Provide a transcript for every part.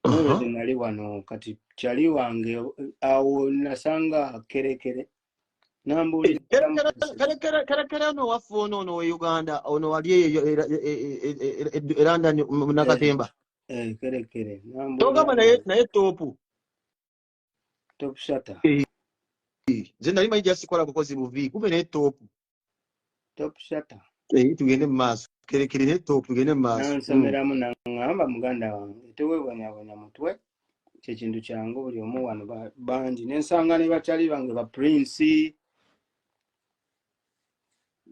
Mwezi nali wano kati kyali wange awo nasanga kerekere nambulira kerekere ono waffe ono we Uganda ono wali eranda Nakatemba kerekere togamba naye topu top shata nze nali manyi jasikola bukozi buvi kumbe naye topu top shata tugende mu maaso kerekere naye topu tugende mu maaso nansomeramu naŋŋamba muganda wange tewebonyabonya mutwe kyekintu kyangu buli omu wano bangi nensanga ne bakyali bange ba Prince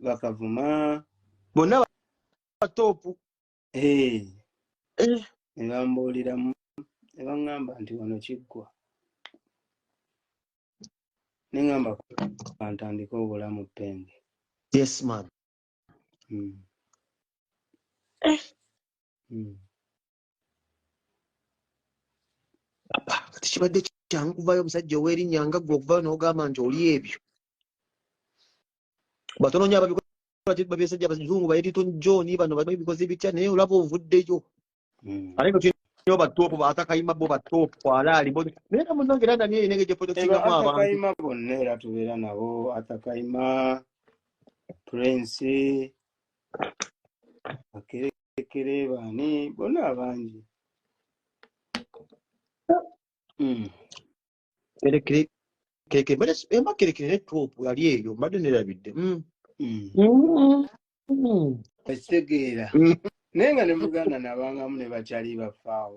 bakavuma bonna batopu ne bambuuliramu ne baŋŋamba nti wano kiggwa ne ŋŋamba kantandika obulamu Penge. Yes man. Kati kibadde kyangu kuvayo omusajja ow'erinnya nga ggwe okuvayo n'ogamba nti oli ebyo batono nnyo ababikola babisajja abazungu ba Elton John bano babikoze bitya naye olaba ovuddeyo ate nga tulinayo batoopu Atakayima bo batoopu alaali naye nga munnange era nani eyinenge gye protekingamu abantu Atakayima bonna era tubeera nabo Atakayima Prince akerekere bani bonna abangi kerekere ne toopu yali eyo mbadde nerabidde ekitegeera naye nga ne Buganda nabangamu ne bakyali bafaawo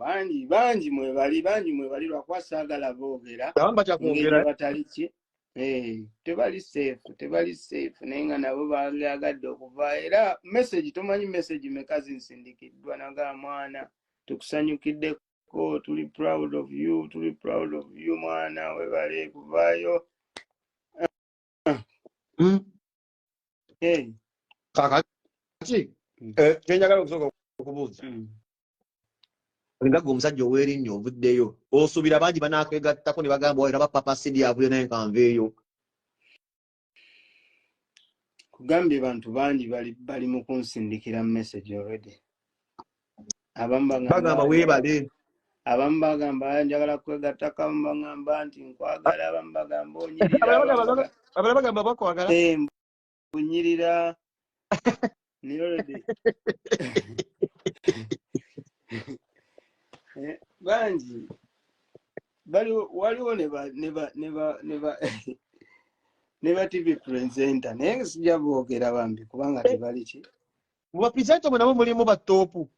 bangi mwebali lwakuba saagala boogera ngeri batali ki tebali safe naye nga nabo bayagadde okuva era message tomanyi message meka zinsindikiddwa naga mwana tukusanyukiddeko tuli proud of you mwana webale kuvaayo kakati kyenjagala okusooka okubuuza nga gwe omusajja ow'erinnya ovuddeyo osuubira bangi banakwegattako ne bagamba wairaba papa sidi avuye naye nkanveeyo kugambye bantu bangi bali mu kunsindikira message already bagamba weebale abamu bagamba njagala kwegattako abamu bagamba nti nkwagala abamu bagamba onyirira abala bagamba bakwagala bunyirira ni already bangi waliwo ne ba TV presenter naye sijja boogera bambi kubanga tebali ki mu bapresenter mwe nabo mulimu batoopu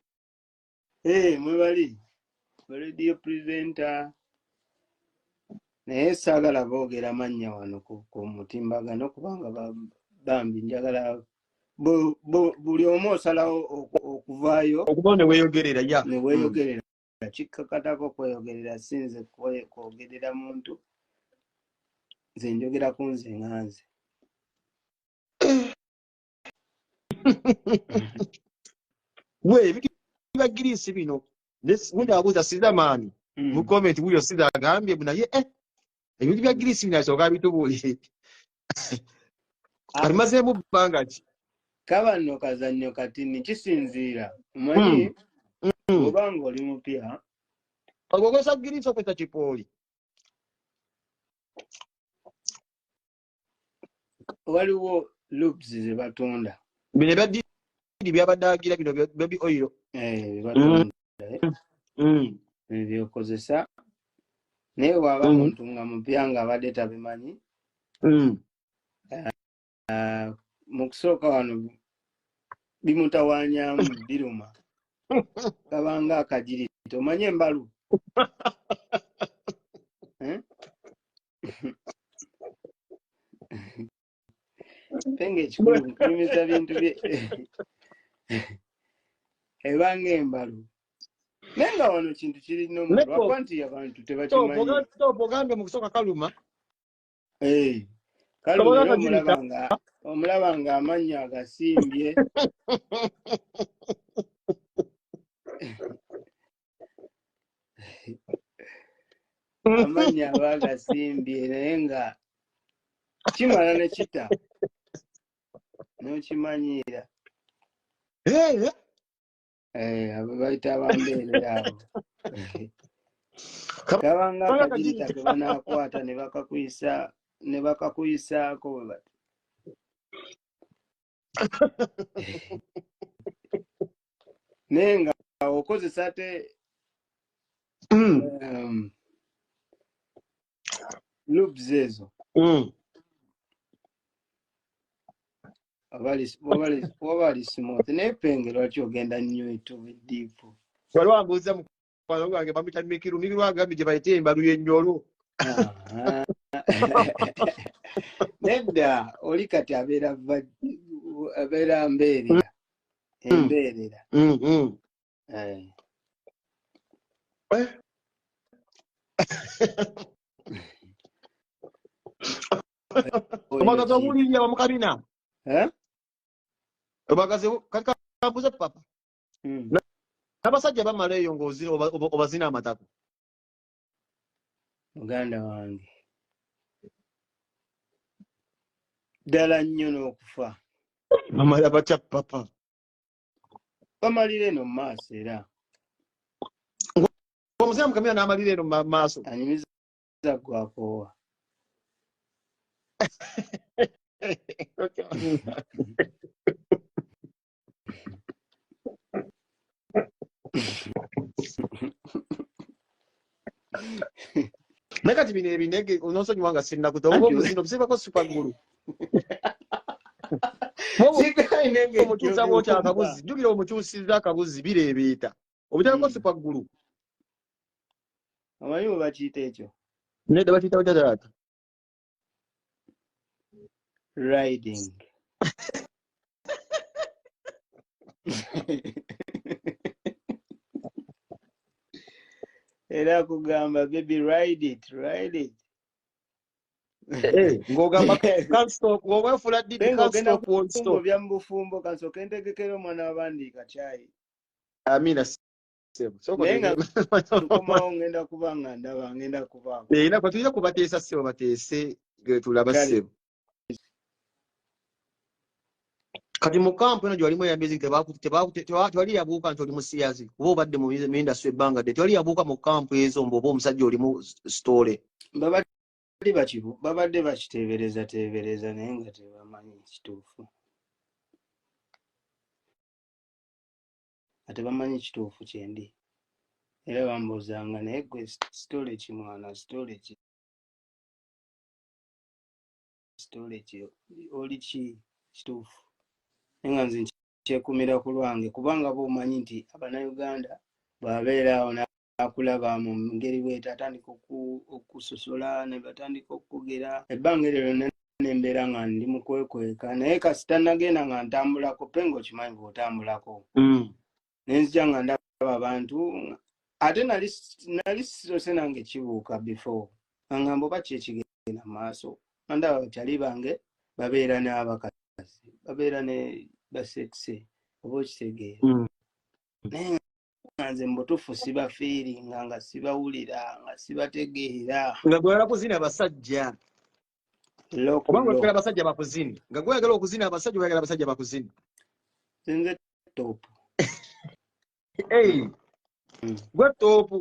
mwe bali radio presenter naye saagala boogera mannya wano ku mutimbagano kubanga bambi njagala buli omu osalawo okuvaayo okuba ne weeyogerera ne weeyogerera kikkakatako kweyogerera sinze kwogerera muntu nze njogera ku nze nga nze we biba girisi bino gundi abuuza sizamaani mu komenti wuyo sizagambye naye ebintu bya girisi bino asooka bitubuulire alimazeemu bbanga ki kaba nno kazannyo katini kisinziira omanyi obanga oli mupya ogogosa girisi okwesa kipooli waliwo loops ze batunda bino ebyaddiidi byabadaagira bino baby oil batunda byokozesa naye bwaba muntu nga mupya nga abadde tabimanyi mu kusooka wano bimutawanyamu biruma kabanga akajiri tomanyi embalu Penge ekikulu nkunyumiza bintu bye ebanga embalu naye nga wano kintu kirina omulwakwa nti abantu tebakimanyi ogambe mu kusooka kaluma kaluma omulaba nga amannya agasimbye amannya aba agasimbye naye nga kimala ne kita n'okimanyiira abo bayita abambeerera abo kabanga akajirita ke banakwata ne bakakuyisaako bwe bati naye nga okozesa te loops ezo wabali smooth naye penge lwaki ogenda nnyo etubiddiipu wali wambuuza mukwano gwange bamuyita mikiru agambye gye bayita embalu y'ennyolo nedda oli kati abeera mbeerera embeerera obagazi obulinya bamukabina obagazi kambuze papa n'abasajja bamala eyo ng'obazina amatako muganda wange ddala nnyo n'okufa bamala batya papa bamalira eno mu maaso era omuzina mukamira n'amalira eno mu maaso anyumiza gwakoowa naye kati bino ebinege onosonyiwa nga sinnakutoba omuzino busibako supagulu omukyusa bwotya akabuzi jjukira omukyusiriza akabuzi bireebeeta obutyako supagulu amanyi bwe bakiyita ekyo nedda bakiyita batataata riding era kugamba baby ride it ng'ogamba can't stop ng'obwefula didi can't stop won't stop bya mubufumbo kansooke ntegekera omwana wabandiika kyayi amina tukomawo ngenda kuba nga ndaba ngenda kubaako era kwe tulina kubateesa ssebo bateese getulaba ssebo kati mu kampu eno gyewalimu eyambizi tewali yabuuka nti oli musiyazi kuba obadde mu indasitule ebbanga dde tewali yabuuka mu kampu ezo mbu oba omusajja olimu sitole babadde bakiteebereza naye nga tebamanyi kituufu ate bamanyi kituufu kyendi era bambuuzanga naye gwe sitole ki mwana sitole ki oli ki kituufu naye nga nze kyekumira ku lwange kubanga bomanyi nti abannayuganda bwabeera awo nakulaba mu ngeri bweta atandika okusosola ne batandika okugera ebbanga eryo nembeera nga ndi mu kwekweka naye kasita nagenda nga ntambulako penga okimanyi bw'otambulako nenzija nga ndaba abantu ate nali sisose nange kibuuka before angamba oba ki ekigenda mu maaso andaba bakyali bange babeera n'abakazi babeera ne basekise oba okitegeera naye nga nze mubutuufu sibafiiringa nga sibawulira nga sibategeera nga gweyagala kuzina abasajja kubanga oyagala abasajja bakuzini nga gweyagala okuzina abasajja oyagala abasajja bakuzini nze topu gwe topu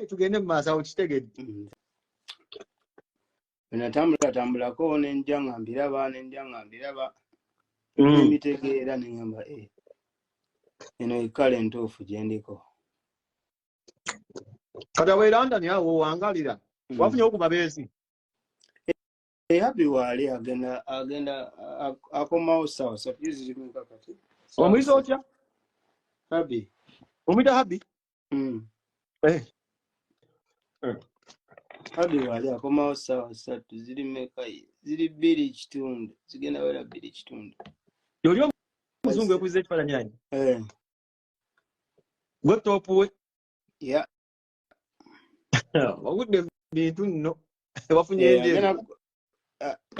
tugende mu maaso awo kitegedde natambulako nenja nga mbiraba nemitegeera neŋamba eno ekala entuufu gyendiko kati awo erandani awo owangalira wafunye okubabeezi habi waali agenda akomawo sawa sapyuzirimeka kati omuyisa otya habi omuyita habi habi waali akomawo sawa 3 ziri meka ziri 2.5 zigenda wera 2.5 yoli omuzungu ekuzza ekifaananyi yanyi gwe topu we wagudde bintu nno wafunye enjeru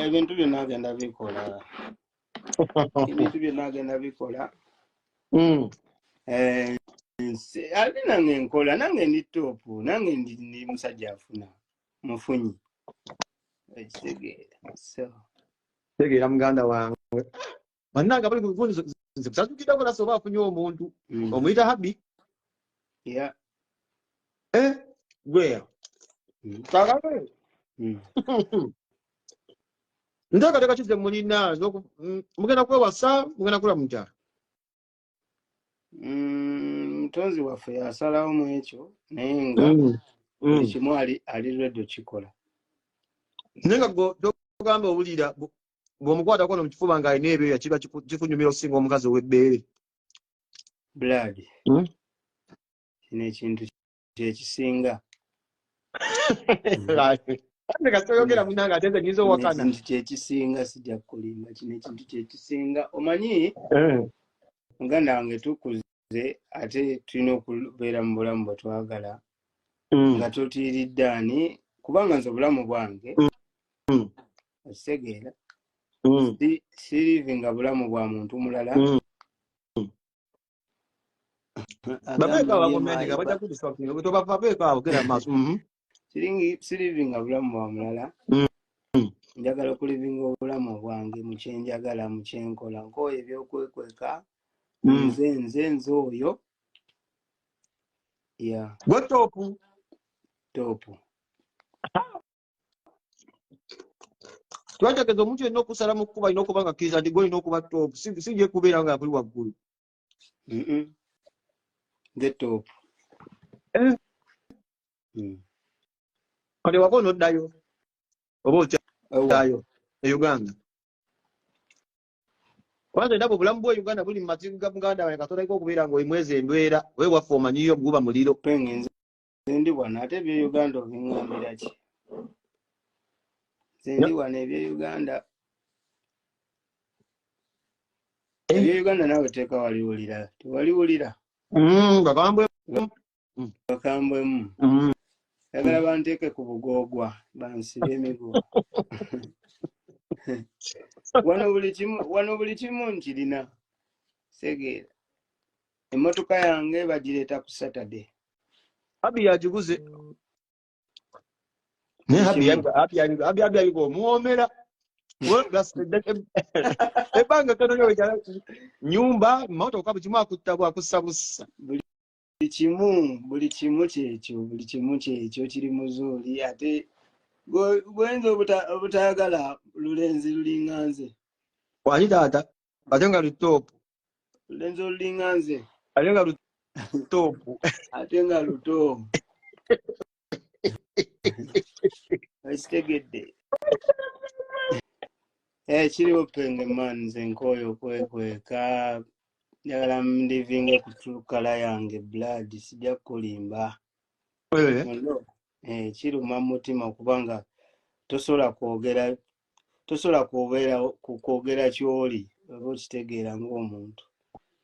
ebintu byonna agenda bikola ate nange nkola nange ndi topu nange ndi musajja afuna mufunyi ekitegeera muganda wange bannanga bali nze kusazukirako nase oba afunye omuntu omuyita habi Gwea. Tagame. Ndaka taka chize mulina mugenda kwewasa mugenda kula mujja. Mutonzi waffe yasalawo mu ekyo naye nga buli kimu ali ready okikola. Nenga togamba obulira bw'omukwatako no mu kifuba ng'alina ebyoya kiba kikunyumira okusinga omukazi ow'ebbeere. Blood. Kino ekintu kyekisinga. Ate katoyogera munanga ateze nyizo wakana. Ekintu kyekisinga sijja kulimba. Kino ekintu kyekisinga. Omanyi muganda wange tukuze ate tulina okubeera mu bulamu bwe twagala nga totiiridde ani kubanga nze obulamu bwange okitegeera sirivinga bulamu bwa muntu mulala sirivinga bulamu bwa mulala njagala okulivinga obulamu bwange mu kyenjagala mu kyenkola nkooyo ebyokwekweka nze oyo ya gwe topu twategeza omuntu yenna okusala mu kkuba alina okuba nga kkiriza nti gwe olina okuba topu sijje kubeera nga kuli waggulu nze topu kati wako onoddayo oba okyayo e Uganda kwanza ndaba obulamu bwa Uganda buli mu mazibu ga muganda wange katolaiko okubeera ng'olimwezi endwera weewaffe omanyiyo guba muliro penge nze ndi wano ate ebye Uganda obiŋŋambira ki nze ndi wano ebye Uganda naawe teeka waliwulira tewaliwulira bakambwemu yagala banteeke ku bugoogwa bansibe emiguwa wano buli kimu nkirina segeera emmotoka yange bagireeta ku Saturday abi yagiguze naye abi aliko omuwoomera ebbanga tono nyumba motoka buli kimu akutta bwakussa bussa buli kimu kyekyo kiri muzuuli ate gwenza obutayagala lulenzi lulinga nze wani taata ate nga lutopu lulenzi olulinga nze ate nga lutopu ate nga luto ekitegedde kiriwo penge man nze nkooyo okwekweka njagala ndivinge ku tulukala yange blood sijja kulimba kiruma mutima okubanga tosobola kwogera kyoli oba okitegeera ng'omuntu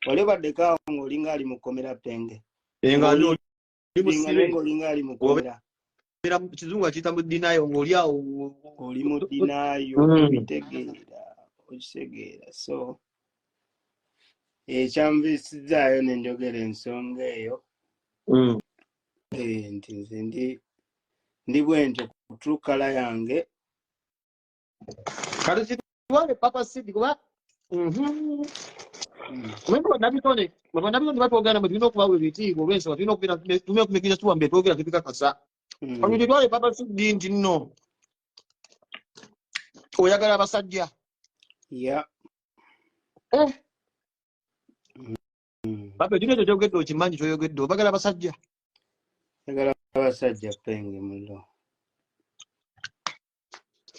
wali baddeko awo ng'olinga ali mukomera penge ng'olinga ali mukomera kizungu akiyita mu dinayo ng'oli awo oli mu dinayo obitegeera okitegeera so ekyanvisizaayo nenjogera ensonga eyo nti nze ndi bwentyo kutulukala yange kati kitwale papa sidi kuba nabitone batwogera mwe tulina okubawa ebitiibwa olw'ensonga tulina okumikiza tuwambe twogera tubikakasa kati kitwale papa sidi nti nno oyagala abasajja papa ekino ekyo kyogedde okimanyi kyoyogedde obagala abasajja yagala abasajja penge mulo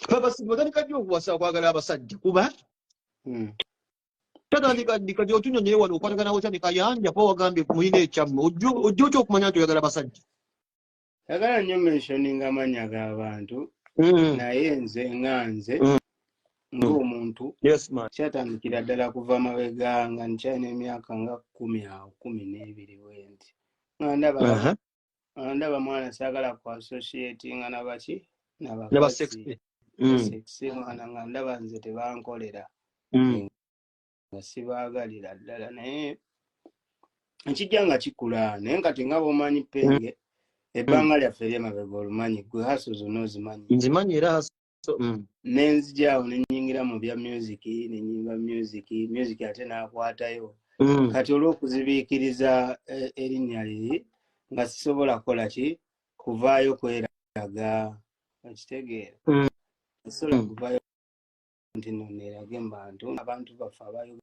papa sidi watandika ddi okuwasa okwagala abasajja kuba tatandika ddi kati otunyonyoye wano okwatagana otandika yanja pa wagambye muyina ekyammwe ojja otya okumanya nti oyagala abasajja yagala nnyo mentioninga amannya g'abantu naye nze ng'omuntu kyatandikira ddala kuva amabega nga nkyalina emyaka nga 10 awo 12 bwenti ndaba mwana saagala ku associatinga nabaki nabakazi mwana nga ndaba nze tebankolera nga sibaagalira ddala naye nkijja nga kikula naye kati nga bw'omanyi penge ebbanga lyaffe ery'emabega olumanyi gwe haso zonna ozimanyi nzimanyi era nenzijaawo nenyingira mu bya nenyimba music ate nakwatayo kati olw'okuzibiikiriza erinnya liri nga sisobola kukola ki kuvaayo kweraga okitegeera esobola kuvaayo nti no neerage mu bantu bafe abayo